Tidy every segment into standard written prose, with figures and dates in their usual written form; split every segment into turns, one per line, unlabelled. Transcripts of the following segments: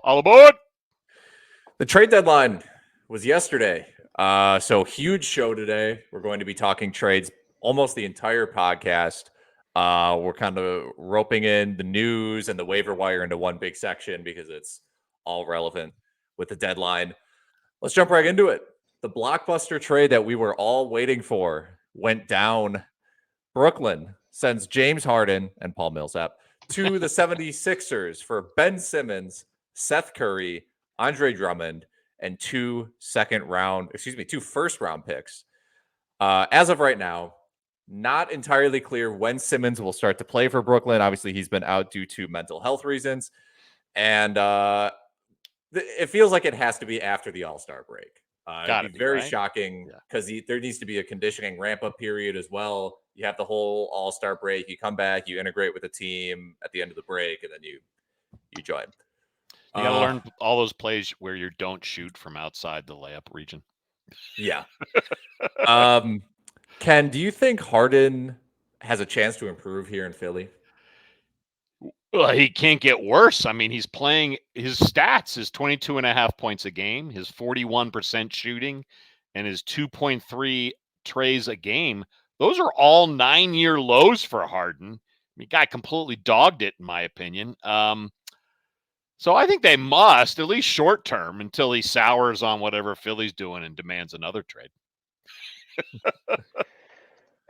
All aboard.
The trade deadline was yesterday. So huge show today. We're going to be talking trades almost the entire podcast. We're kind of roping in the news and the waiver wire into one big section because it's all relevant with the deadline. Let's jump right into it. The blockbuster trade that we were all waiting for went down. Brooklyn sends James Harden and Paul Millsap to the 76ers for Ben Simmons, Seth Curry, Andre Drummond, and two first-round picks. As of right now, not entirely clear when Simmons will start to play for Brooklyn. Obviously, he's been out due to mental health reasons. And it feels like it has to be after the All-Star break. It'd be very shocking because there needs to be a conditioning ramp-up period as well. You have the whole All-Star break. You come back, you integrate with the team at the end of the break, and then you join.
You got to learn all those plays where you don't shoot from outside the layup region.
Yeah. Ken, do you think Harden has a chance to improve here in Philly?
Well, he can't get worse. I mean, he's playing his stats, his 22.5 points a game, his 41% shooting, and his 2.3 trays a game. Those are all 9-year lows for Harden. I mean, guy completely dogged it, in my opinion. So I think they must, at least short term, until he sours on whatever Philly's doing and demands another trade.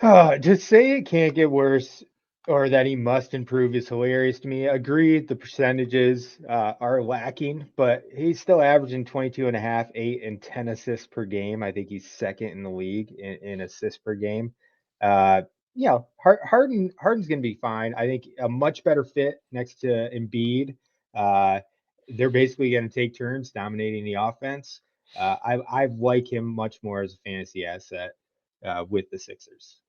To say it can't get worse or that he must improve is hilarious to me. Agreed, the percentages are lacking, but he's still averaging 22.5, 8, and 10 assists per game. I think he's second in the league in assists per game. Harden's going to be fine. I think a much better fit next to Embiid. They're basically going to take turns dominating the offense. I like him much more as a fantasy asset with the Sixers.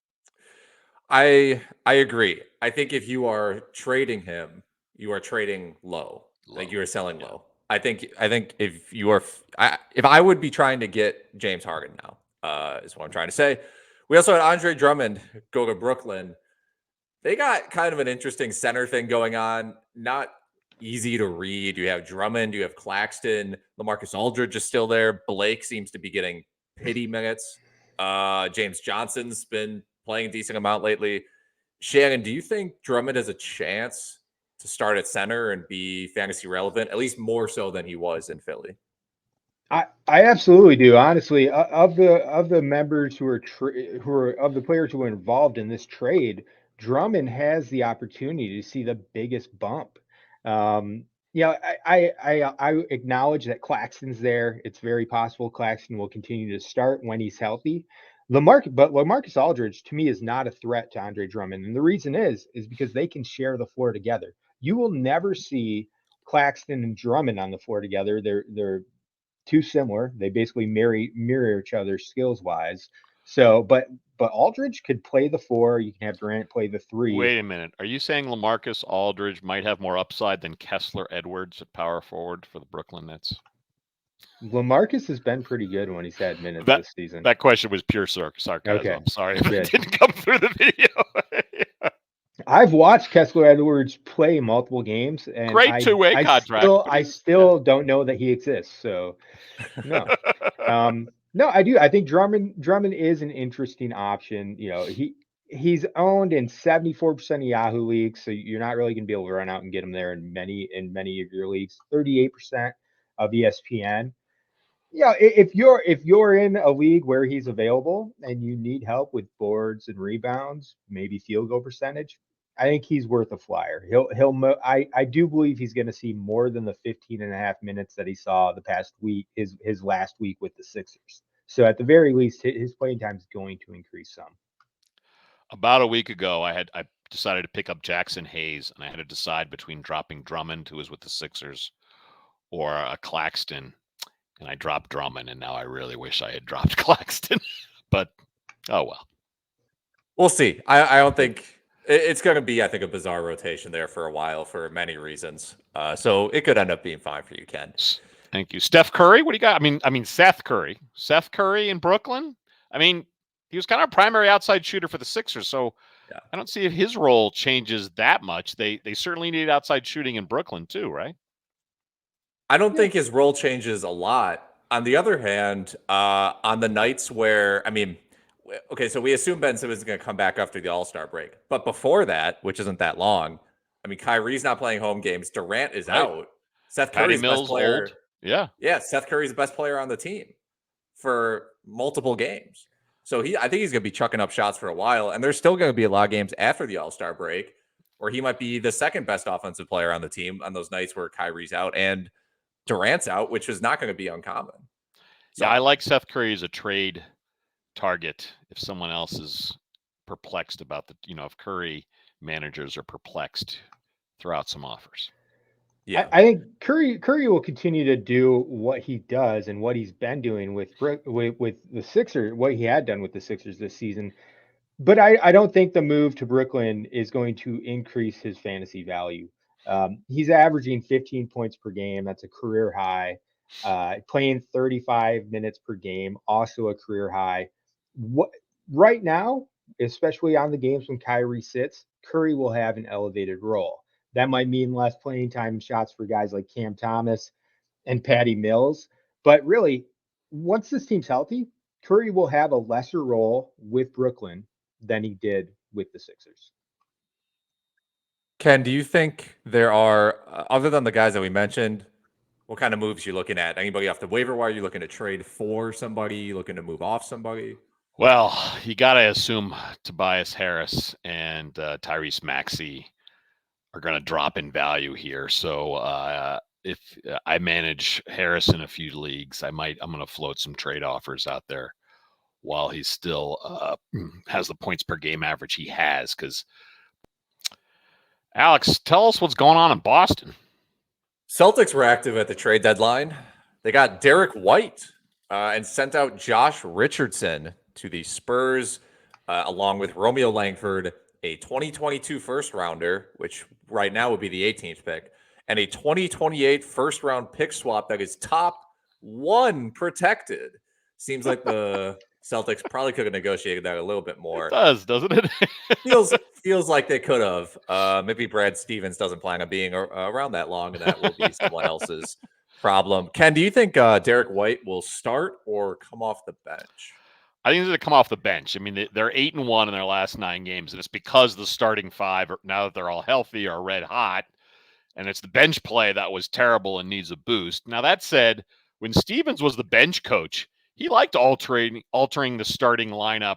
I agree. I think if you are trading him, you are trading low. Like you are selling low. I think if you are, if I would be trying to get James Harden now, is what I'm trying to say. We also had Andre Drummond go to Brooklyn. They got kind of an interesting center thing going on. Not easy to read. You have Drummond, you have Claxton, LaMarcus Aldridge is still there. Blake seems to be getting pity minutes. James Johnson's been playing a decent amount lately. Shannon, do you think Drummond has a chance to start at center and be fantasy relevant, at least more so than he was in Philly?
I absolutely do. Honestly, of the members who are of the players who were involved in this trade, Drummond has the opportunity to see the biggest bump. I acknowledge that Claxton's there. It's very possible Claxton will continue to start when he's healthy. But LaMarcus Aldridge to me is not a threat to Andre Drummond, and the reason is because they can share the floor together. You will never see Claxton and Drummond on the floor together. They're too similar. They basically mirror each other skills wise. So, but Aldridge could play the 4. You can have Durant play the 3.
Wait a minute. Are you saying LaMarcus Aldridge might have more upside than Kessler Edwards at power forward for the Brooklyn Nets?
LaMarcus has been pretty good when he's had minutes this season.
That question was pure sarcasm.
Okay.
I'm sorry if it didn't come through the video.
I've watched Kessler Edwards play multiple games, and
great two-way contract.
I still don't know that he exists. So, no, no, I do. I think Drummond is an interesting option. You know, he's owned in 74% of Yahoo leagues, so you're not really going to be able to run out and get him there in many of your leagues. 38% of ESPN. Yeah, if you're in a league where he's available and you need help with boards and rebounds, maybe field goal percentage, I think he's worth a flyer. I do believe he's going to see more than the 15.5 minutes that he saw the past week, his last week with the Sixers. So at the very least, his playing time is going to increase some.
About a week ago, I decided to pick up Jackson Hayes, and I had to decide between dropping Drummond, who was with the Sixers, or a Claxton. And I dropped Drummond, and now I really wish I had dropped Claxton. But, oh well.
We'll see. I don't think it's going to be, I think, a bizarre rotation there for a while for many reasons. So it could end up being fine for you, Ken.
Thank you. Steph Curry, what do you got? I mean, Seth Curry. Seth Curry in Brooklyn? I mean, he was kind of a primary outside shooter for the Sixers, so yeah. I don't see if his role changes that much. They certainly need outside shooting in Brooklyn too, right?
I don't think his role changes a lot. On the other hand, on the nights where, okay, so we assume Ben Simmons is going to come back after the All-Star break. But before that, which isn't that long, Kyrie's not playing home games. Durant is out. Seth
Patty
Curry's the best
Mills
player.
old. Yeah.
Yeah, Seth Curry's the best player on the team for multiple games. So I think he's going to be chucking up shots for a while. And there's still going to be a lot of games after the All-Star break where he might be the second best offensive player on the team on those nights where Kyrie's out and Durant's out, which is not going to be uncommon. So,
yeah, I like Seth Curry as a trade target if someone else is perplexed about if Curry managers are perplexed, throw out some offers.
Yeah, I think Curry will continue to do what he does and what he's been doing with the Sixers, what he had done with the Sixers this season. But I don't think the move to Brooklyn is going to increase his fantasy value. He's averaging 15 points per game. That's a career high. Playing 35 minutes per game, also a career high. Right now, especially on the games when Kyrie sits, Curry will have an elevated role. That might mean less playing time and shots for guys like Cam Thomas and Patty Mills. But really, once this team's healthy, Curry will have a lesser role with Brooklyn than he did with the Sixers.
Ken, do you think there are, other than the guys that we mentioned, what kind of moves you looking at? Anybody off the waiver wire? You looking to trade for somebody? You looking to move off somebody?
Well, you got to assume Tobias Harris and Tyrese Maxey are going to drop in value here. So if I manage Harris in a few leagues, I'm going to float some trade offers out there while he still has the points per game average he has. Because Alex, tell us what's going on in Boston.
Celtics were active at the trade deadline. They got Derrick White and sent out Josh Richardson to the Spurs, along with Romeo Langford, a 2022 first rounder, which right now would be the 18th pick, and a 2028 first round pick swap that is top 1 protected. Seems like the Celtics probably could have negotiated that a little bit more.
It does, doesn't it?
feels like they could have. Maybe Brad Stevens doesn't plan on being around that long, and that will be someone else's problem. Ken, do you think Derrick White will start or come off the bench?
I think they're going to come off the bench. They're 8-1 in their last 9 games, and it's because the starting 5, now that they're all healthy, are red hot, and it's the bench play that was terrible and needs a boost. Now, that said, when Stevens was the bench coach, he liked altering the starting lineup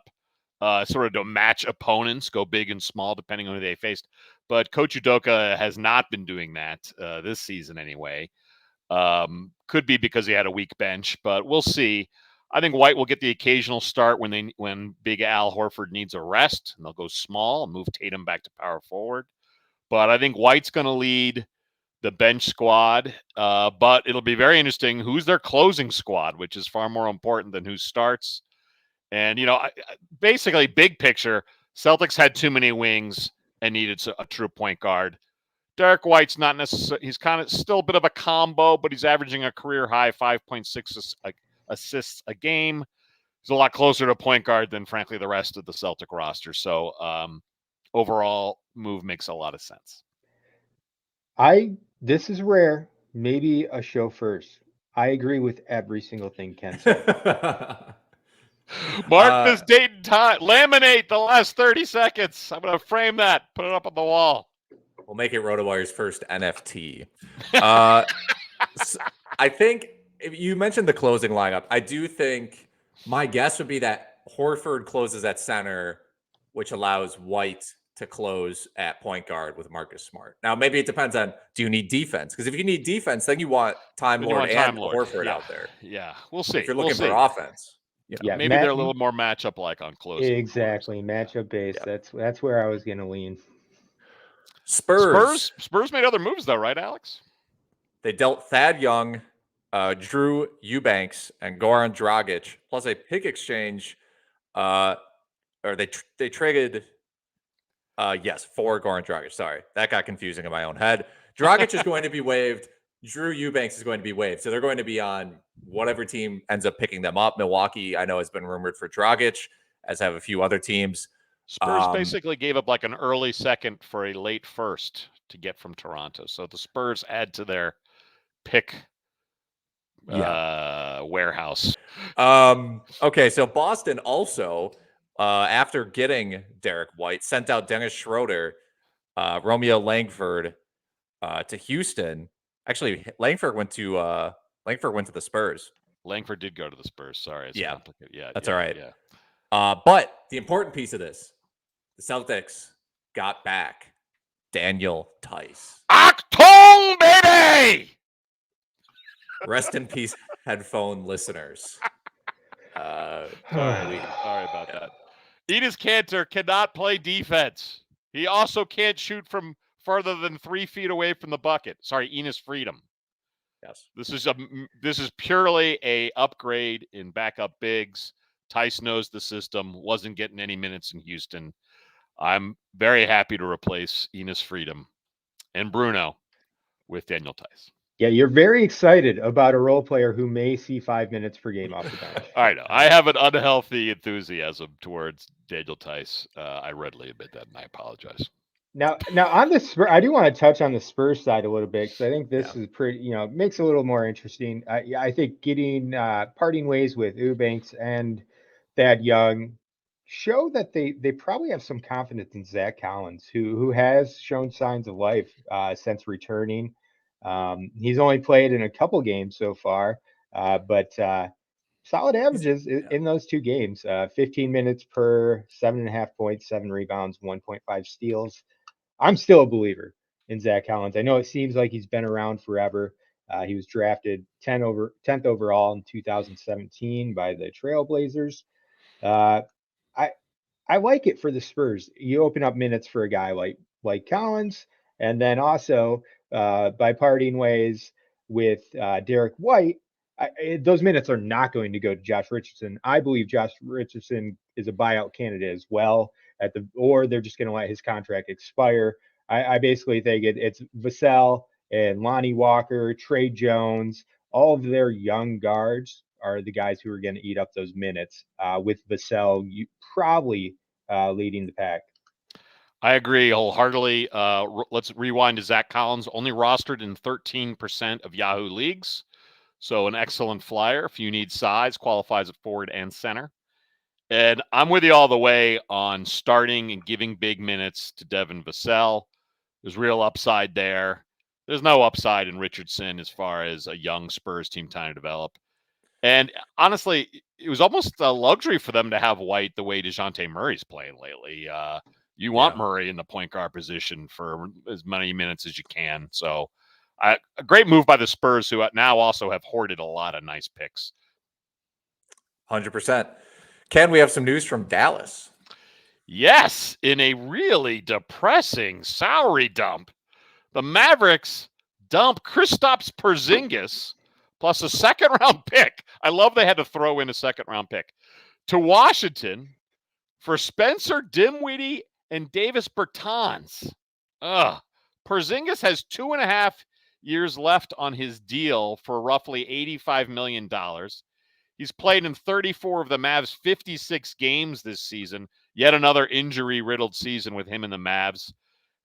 sort of to match opponents, go big and small, depending on who they faced. But Coach Udoka has not been doing that this season anyway. Could be because he had a weak bench, but we'll see. I think White will get the occasional start when Big Al Horford needs a rest, and they'll go small and move Tatum back to power forward. But I think White's going to lead the bench squad. But it'll be very interesting who's their closing squad, which is far more important than who starts. And, basically, big picture, Celtics had too many wings and needed a true point guard. Derrick White's not necessarily, he's kind of still a bit of a combo, but he's averaging a career high 5.6 assists a game. He's a lot closer to a point guard than, frankly, the rest of the Celtic roster. So overall, move makes a lot of sense.
This is rare, maybe a show first. I agree with every single thing Ken said.
Mark this date and time. Laminate the last 30 seconds. I'm going to frame that. Put it up on the wall.
We'll make it RotoWire's first NFT. I think if you mentioned the closing lineup, I do think my guess would be that Horford closes at center, which allows White to close at point guard with Marcus Smart. Now, maybe it depends on, do you need defense? Because if you need defense, then you want Time Lord and Horford out there.
Yeah, we'll see.
If you're looking for offense.
Maybe they're a little more matchup like on closing.
Exactly, matchup based. Yeah. That's where I was going to lean.
Spurs
made other moves though, right, Alex?
They dealt Thad Young, Drew Eubanks, and Goran Dragic, plus a pick exchange. Or they traded. For Goran Dragic. Sorry, that got confusing in my own head. Dragic is going to be waived. Drew Eubanks is going to be waived. So they're going to be on whatever team ends up picking them up. Milwaukee, I know, has been rumored for Dragic, as have a few other teams.
Spurs basically gave up like an early second for a late first to get from Toronto. So the Spurs add to their pick warehouse.
Okay, so Boston also, after getting Derrick White, sent out Dennis Schroeder, Romeo Langford to Houston. Actually, Langford went to the Spurs.
Langford did go to the Spurs. Sorry, it's complicated. Yeah,
that's all right.
Yeah.
But the important piece of this, the Celtics got back Daniel Tice.
Achtung, baby!
Rest in peace, headphone listeners.
Sorry about that. Enes Kanter cannot play defense. He also can't shoot from farther than 3 feet away from the bucket. Sorry, Enes Freedom.
Yes.
This is purely a upgrade in backup bigs. Tice knows the system, wasn't getting any minutes in Houston. I'm very happy to replace Enes Freedom and Bruno with Daniel Tice.
Yeah, you're very excited about a role player who may see 5 minutes per game off the bench.
I know. I have an unhealthy enthusiasm towards Daniel Tice. I readily admit that, and I apologize.
Now on the Spurs, I do want to touch on the Spurs side a little bit because I think this is pretty, makes it a little more interesting. I think getting parting ways with Eubanks and Thad Young show that they probably have some confidence in Zach Collins, who has shown signs of life since returning. He's only played in a couple games so far, but solid averages in those 2 games. 15 minutes per 7.5 points, 7 rebounds, 1.5 steals. I'm still a believer in Zach Collins. I know it seems like he's been around forever. He was drafted 10th overall in 2017 by the Trailblazers. I like it for the Spurs. You open up minutes for a guy like Collins, and then also by parting ways with Derrick White, those minutes are not going to go to Josh Richardson. I believe Josh Richardson is a buyout candidate as well or they're just going to let his contract expire. I basically think it's Vassell and Lonnie Walker, Trey Jones, all of their young guards are the guys who are going to eat up those minutes. With Vassell, you probably leading the pack.
I agree wholeheartedly. Let's rewind to Zach Collins, only rostered in 13% of Yahoo leagues. So an excellent flyer. If you need size, qualifies at forward and center. And I'm with you all the way on starting and giving big minutes to Devin Vassell. There's real upside there. There's no upside in Richardson as far as a young Spurs team trying to develop. And honestly, it was almost a luxury for them to have White the way DeJounte Murray's playing lately. You want Murray in the point guard position for as many minutes as you can. So a great move by the Spurs, who now also have hoarded a lot of nice picks.
100%. Ken, we have some news from Dallas.
Yes, in a really depressing salary dump, the Mavericks dump Kristaps Porzingis plus a second-round pick. I love they had to throw in a second-round pick to Washington for Spencer Dinwiddie and Davis Bertans. Porzingis has 2.5 years left on his deal for roughly $85 million. He's played in 34 of the Mavs' 56 games this season. Yet another injury-riddled season with him and the Mavs.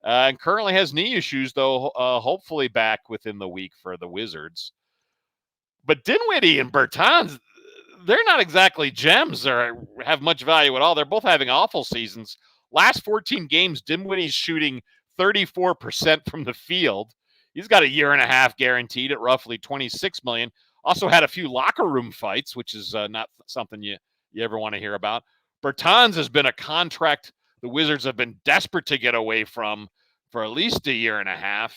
And currently has knee issues, though hopefully back within the week for the Wizards. But Dinwiddie and Bertans, they're not exactly gems or have much value at all. They're both having awful seasons. Last 14 games, Dinwiddie's shooting 34% from the field. He's got 1.5 years guaranteed at roughly $26 million. Also had a few locker room fights, which is not something you ever want to hear about. Bertans has been a contract the Wizards have been desperate to get away from for at least 1.5 years.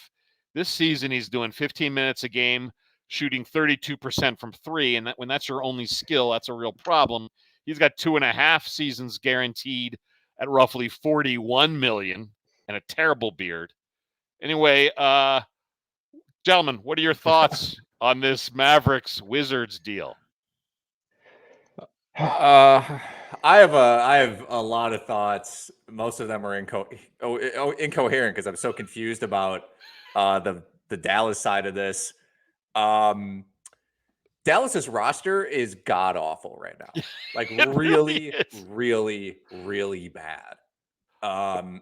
This season, he's doing 15 minutes a game, shooting 32% from 3, and when that's your only skill, that's a real problem. He's got 2.5 seasons guaranteed at roughly $41 million and a terrible beard. Anyway, gentlemen, what are your thoughts on this Mavericks-Wizards deal?
I have a lot of thoughts. Most of them are incoherent because I'm so confused about the Dallas side of this. Dallas's roster is god awful right now. Like really, really, really bad.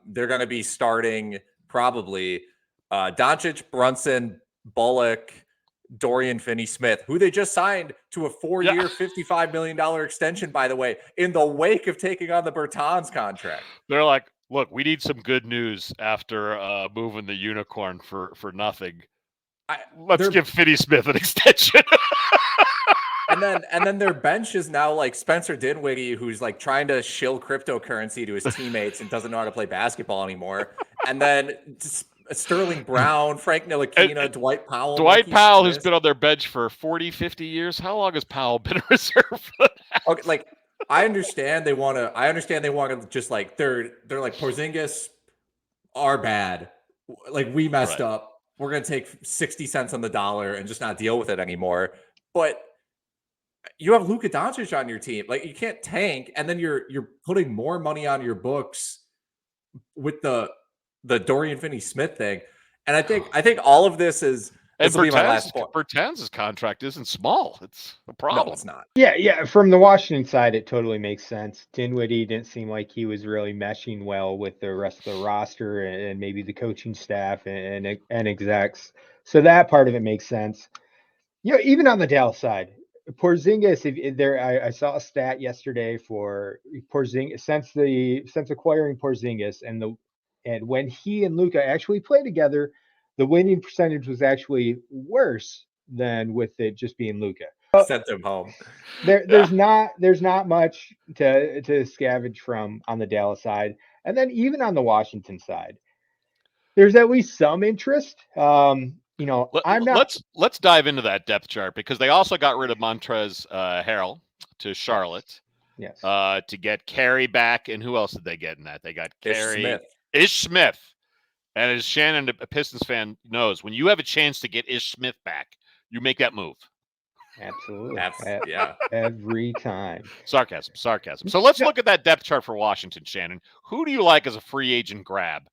They're going to be starting probably Doncic, Brunson, Bullock, Dorian Finney-Smith, who they just signed to a 4-year, $55 million extension, by the way, in the wake of taking on the Bertans contract.
They're like, look, we need some good news after moving the unicorn for nothing. Let's give Finney-Smith an extension.
And then their bench is now like Spencer Dinwiddie, who's like trying to shill cryptocurrency to his teammates and doesn't know how to play basketball anymore. And then Sterling Brown, Frank Ntilikina, Dwight Powell.
Dwight Powell, who's been on their bench for 40, 50 years. How long has Powell been a reserve for that?
Okay, like I understand they want to just like they're like Porzingis are bad. Like we messed up. We're going to take 60 cents on the dollar and just not deal with it anymore. But you have Luka Doncic on your team. Like you can't tank, and then you're putting more money on your books with the Dorian Finney-Smith thing. And I think all of this is.
And Bertans' contract isn't small. It's a problem.
No, it's not.
Yeah. From the Washington side, it totally makes sense. Dinwiddie didn't seem like he was really meshing well with the rest of the roster and maybe the coaching staff and execs. So that part of it makes sense. Even on the Dallas side, Porzingis, I saw a stat yesterday for Porzingis since acquiring Porzingis and when he and Luka actually play together, the winning percentage was actually worse than with it just being Luka.
Sent him home.
There's not much to scavenge from on the Dallas side, and then even on the Washington side, there's at least some interest. I'm not.
Let's dive into that depth chart because they also got rid of Montrezl Harrell to Charlotte.
Yes.
To get Carey back, and who else did they get in that? They got Carey, Ish Smith. And as Shannon, a Pistons fan, knows, when you have a chance to get Ish Smith back, you make that move.
Absolutely.
Yeah.
Every time.
Sarcasm. So let's look at that depth chart for Washington, Shannon. Who do you like as a free agent grab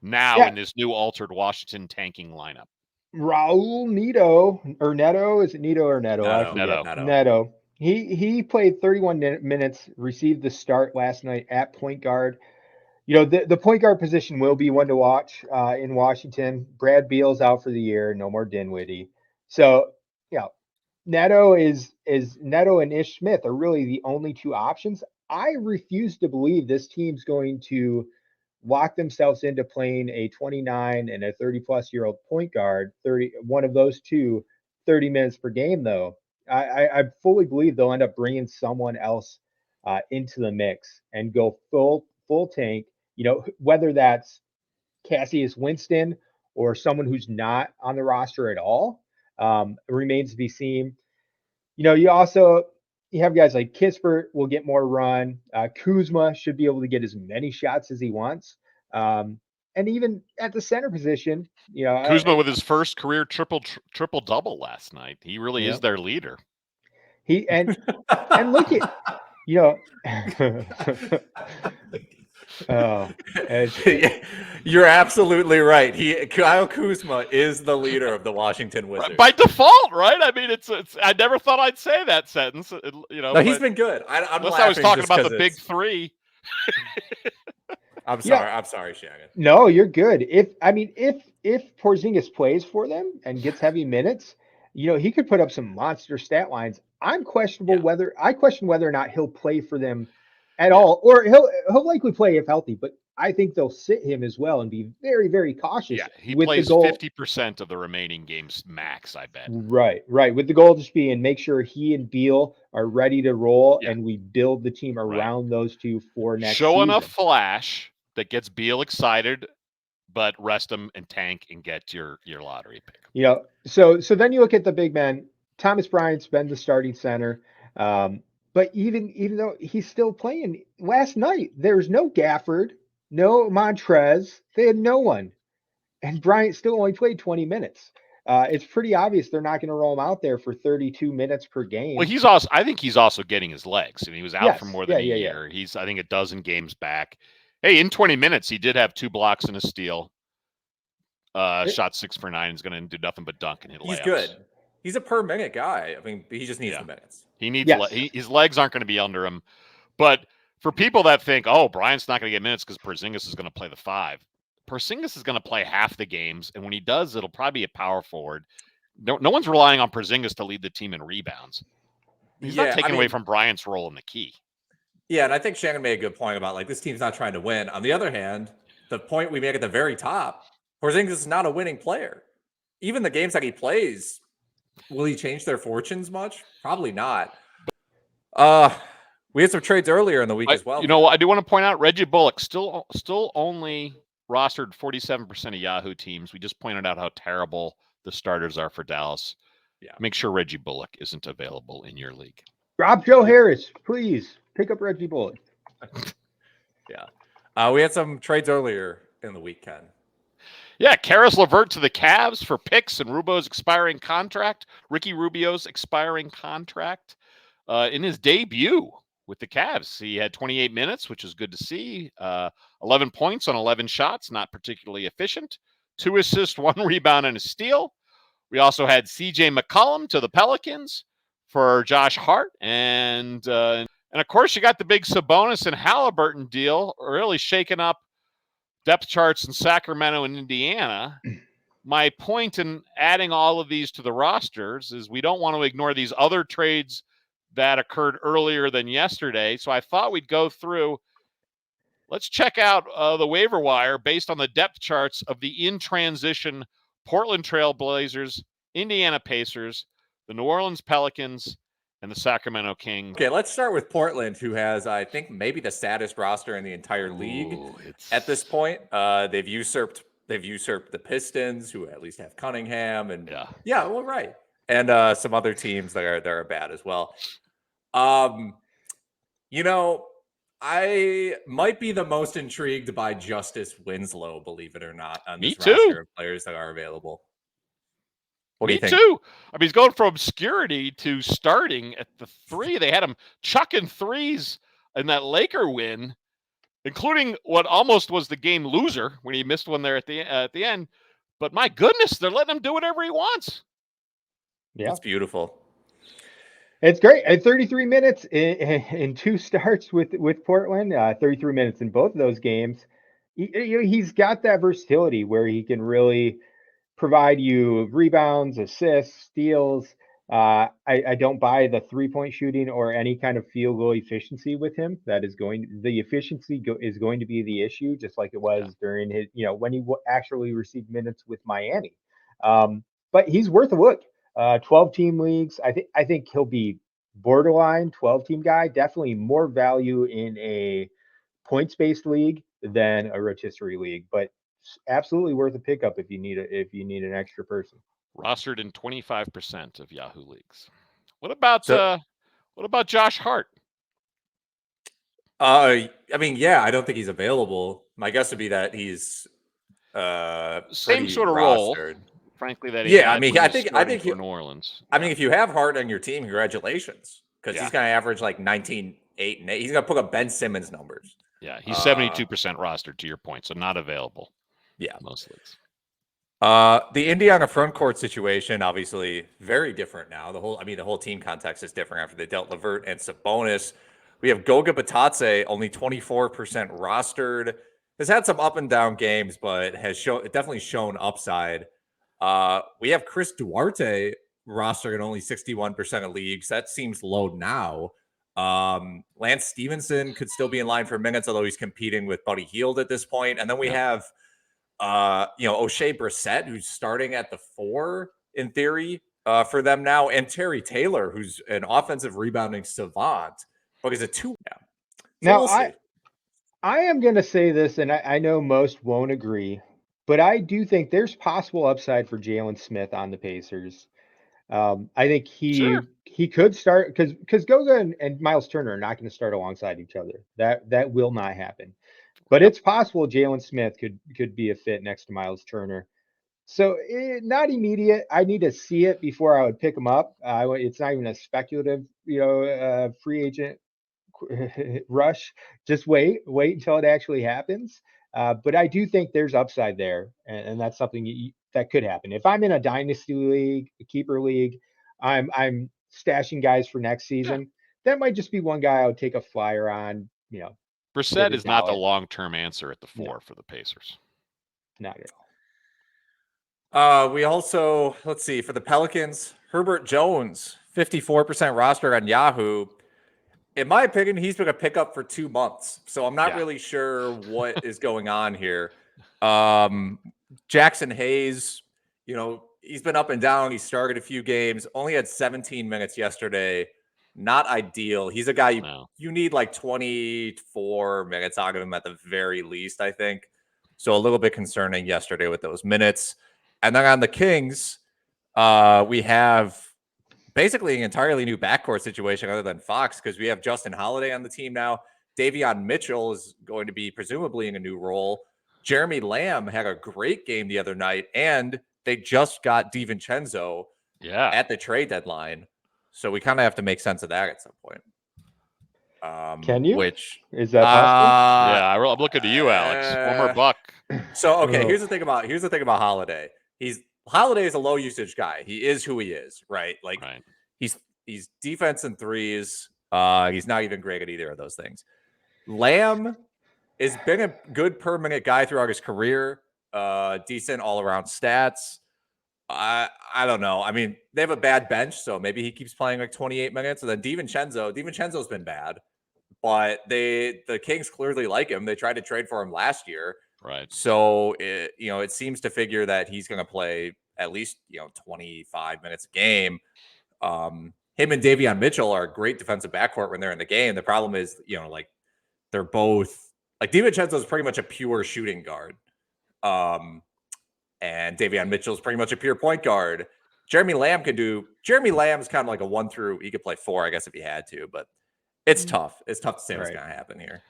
now in this new altered Washington tanking lineup?
Raul Neto. Is it Neto or Neto? Neto. He played 31 minutes, received the start last night at point guard. The point guard position will be one to watch in Washington. Brad Beal's out for the year. No more Dinwiddie. So, Neto Neto and Ish Smith are really the only two options. I refuse to believe this team's going to lock themselves into playing a 29 and a 30-plus-year-old point guard, one of those two, 30 minutes per game, though. I fully believe they'll end up bringing someone else into the mix and go full tank. Whether that's Cassius Winston or someone who's not on the roster at all, remains to be seen. You have guys like Kispert will get more run. Kuzma should be able to get as many shots as he wants. And even at the center position,
Kuzma with his first career triple double last night. He really is their leader.
And look at
you're absolutely right. Kyle Kuzma is the leader of the Washington Wizards
by default, right? I mean, it's. I never thought I'd say that sentence.
No, he's been good.
Unless I was talking about the big three.
I'm sorry. I'm sorry, Shannon.
No, you're good. If Porzingis plays for them and gets heavy minutes, he could put up some monster stat lines. I question whether or not he'll play for them at all, or he'll likely play if healthy, but I think they'll sit him as well and be very, very cautious.
Yeah, he plays 50% of the remaining games max, I bet.
Right. With the goal just being make sure he and Beal are ready to roll, and we build the team around those two for next season.
Show enough flash that gets Beal excited, but rest him and tank and get your lottery pick.
So then you look at the big men. Thomas Bryant's been the starting center. But even though he's still playing, last night there's no Gafford, no Montrez. They had no one, and Bryant still only played 20 minutes. It's pretty obvious they're not going to roll him out there for 32 minutes per game.
Well, I think he's also getting his legs. I mean, he was out for more than a year. He's, I think, a dozen games back. Hey, in 20 minutes, he did have 2 blocks and a steal. Shot 6 for 9. He's going to do nothing but dunk and hit layups.
He's good. He's a per minute guy. I mean, he just needs the minutes.
He needs his legs aren't going to be under him. But for people that think, Bryant's not going to get minutes because Porzingis is going to play the 5. Porzingis is going to play half the games, and when he does, it'll probably be a power forward. no one's relying on Porzingis to lead the team in rebounds. He's not taking away from Bryant's role in the key.
Yeah, and I think Shannon made a good point about this team's not trying to win. On the other hand, the point we make at the very top, Porzingis is not a winning player. Even the games that he plays, will he change their fortunes much? Probably not. We had some trades earlier in the week as well.
I do want to point out Reggie Bullock still only rostered 47% of Yahoo teams. We just pointed out how terrible the starters are for Dallas.
Yeah.
Make sure Reggie Bullock isn't available in your league.
Drop Joe Harris, please. Pick up Reggie Bullock.
Yeah. We had some trades earlier in the week, Ken.
Yeah, Karis LeVert to the Cavs for picks and Rubio's expiring contract. Ricky Rubio's expiring contract. In his debut with the Cavs, he had 28 minutes, which is good to see. 11 points on 11 shots, not particularly efficient. 2 assists, 1 rebound, and a steal. We also had CJ McCollum to the Pelicans for Josh Hart. And of course, you got the big Sabonis and Halliburton deal, really shaking up depth charts in Sacramento and Indiana. My point in adding all of these to the rosters is we don't want to ignore these other trades that occurred earlier than yesterday. So I thought we'd go through. Let's check out the waiver wire based on the depth charts of the in-transition Portland Trail Blazers, Indiana Pacers, the New Orleans Pelicans, and the Sacramento Kings.
Okay, let's start with Portland, who has, I think, maybe the saddest roster in the entire league at this point. They've usurped the Pistons, who at least have Cunningham, and right, and some other teams that are bad as well. I might be the most intrigued by Justice Winslow, believe it or not, on this roster of players that are available. What do you think?
Me too. I mean, he's going from obscurity to starting at the 3. They had him chucking threes in that Laker win, including what almost was the game loser when he missed one there at the end. But my goodness, they're letting him do whatever he wants.
Yeah,
it's beautiful.
It's great. At 33 minutes in 2 starts with Portland, 33 minutes in both of those games. He's got that versatility where he can really provide you rebounds, assists, steals. I don't buy the 3-point shooting or any kind of field goal efficiency with him. The efficiency is going to be the issue, just like it was during his, when he actually received minutes with Miami. But he's worth a look. 12-team leagues. I think he'll be borderline 12-team guy. Definitely more value in a points-based league than a rotisserie league, but absolutely worth a pickup if you need an extra person.
Rostered in 25% of Yahoo leagues. What about Josh Hart?
I don't think he's available. My guess would be that he's
same sort of
rostered
role, frankly. That he
I think
for New Orleans.
I mean, if you have Hart on your team, congratulations, because he's going to average 19, 8, and 8. He's going to put up Ben Simmons numbers.
Yeah, he's 72% rostered, to your point, so not available.
Yeah,
most leagues.
The Indiana frontcourt situation, obviously very different now. The whole team context is different after they dealt LeVert and Sabonis. We have Goga Batadze, only 24% rostered. Has had some up and down games, but definitely shown upside. We have Chris Duarte rostered at only 61% of leagues. That seems low now. Lance Stevenson could still be in line for minutes, although he's competing with Buddy Hield at this point. And then we have O'Shea Brissett, who's starting at the 4 in theory for them now, and Terry Taylor, who's an offensive rebounding savant, but he's a 2 now. So
now
we'll
I am going to say this, and I know most won't agree, but I do think there's possible upside for Jalen Smith on the Pacers. I think he could start because Goga and Miles Turner are not going to start alongside each other. That will not happen. But it's possible Jalen Smith could be a fit next to Miles Turner. So not immediate. I need to see it before I would pick him up. It's not even a speculative, free agent rush. Just wait until it actually happens. But I do think there's upside there, and that's something that could happen. If I'm in a dynasty league, a keeper league, I'm stashing guys for next season. That might just be one guy I would take a flyer on.
Brissett is not the long-term answer at the 4 for the Pacers.
Not at all.
We also, let's see, for the Pelicans, Herbert Jones, 54% roster on Yahoo. In my opinion, he's been a pickup for 2 months, so I'm not really sure what is going on here. Jackson Hayes, he's been up and down. He started a few games, only had 17 minutes yesterday. Not ideal. He's a guy you need like 24 minutes out of him at the very least, I think. So a little bit concerning yesterday with those minutes. And then on the Kings, we have basically an entirely new backcourt situation other than Fox, because we have Justin Holiday on the team now. Davion Mitchell is going to be presumably in a new role. Jeremy Lamb had a great game the other night, and they just got DiVincenzo at the trade deadline. So we kind of have to make sense of that at some point.
Can you?
Which
is that possible?
Yeah, I'm looking to you, Alex. Former Buck.
So okay, here's the thing about Holiday. Holiday is a low usage guy. He is who he is, right? Like he's defense and threes. He's not even great at either of those things. Lamb has been a good per minute guy throughout his career. Decent all around stats. I don't know. I mean, they have a bad bench, so maybe he keeps playing like 28 minutes. And then DiVincenzo's been bad, but the Kings clearly like him. They tried to trade for him last year.
Right.
So it seems to figure that he's going to play at least 25 minutes a game. Him and Davion Mitchell are a great defensive backcourt when they're in the game. The problem is, like they're both like DiVincenzo is pretty much a pure shooting guard. And Davion Mitchell is pretty much a pure point guard. Jeremy Lamb is kind of like a 1 through. He could play 4, I guess, if he had to, but it's tough. It's tough to say what's going to happen here.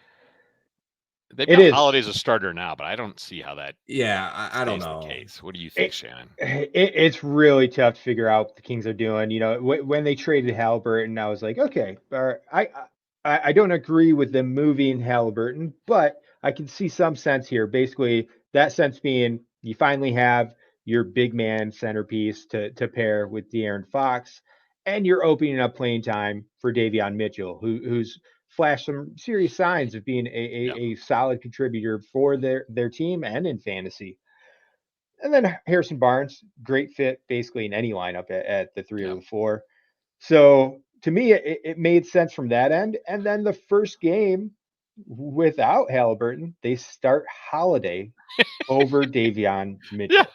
They've got Holiday as a starter now, but I don't see how that.
Yeah, I don't know.
The case. What do you think, Shannon?
It's really tough to figure out what the Kings are doing. When they traded Halliburton, I was like, okay, I don't agree with them moving Halliburton, but I can see some sense here. Basically, that sense being you finally have your big man centerpiece to pair with De'Aaron Fox, and you're opening up playing time for Davion Mitchell, who's flashed some serious signs of being a solid contributor for their team and in fantasy. And then Harrison Barnes, great fit basically in any lineup at the 3 or the 4. So to me, it made sense from that end. And then the first game without Halliburton, they start Holiday over Davion Mitchell.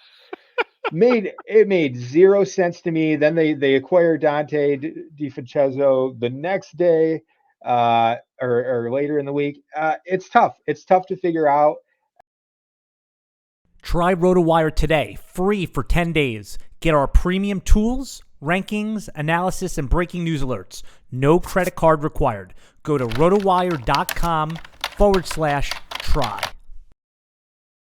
It made zero sense to me. Then they acquire Dante DiVincenzo the next day or later in the week. It's tough. It's tough to figure out.
Try RotoWire today, free for 10 days. Get our premium tools, rankings, analysis, and breaking news alerts. No credit card required. Go to rotowire.com/try.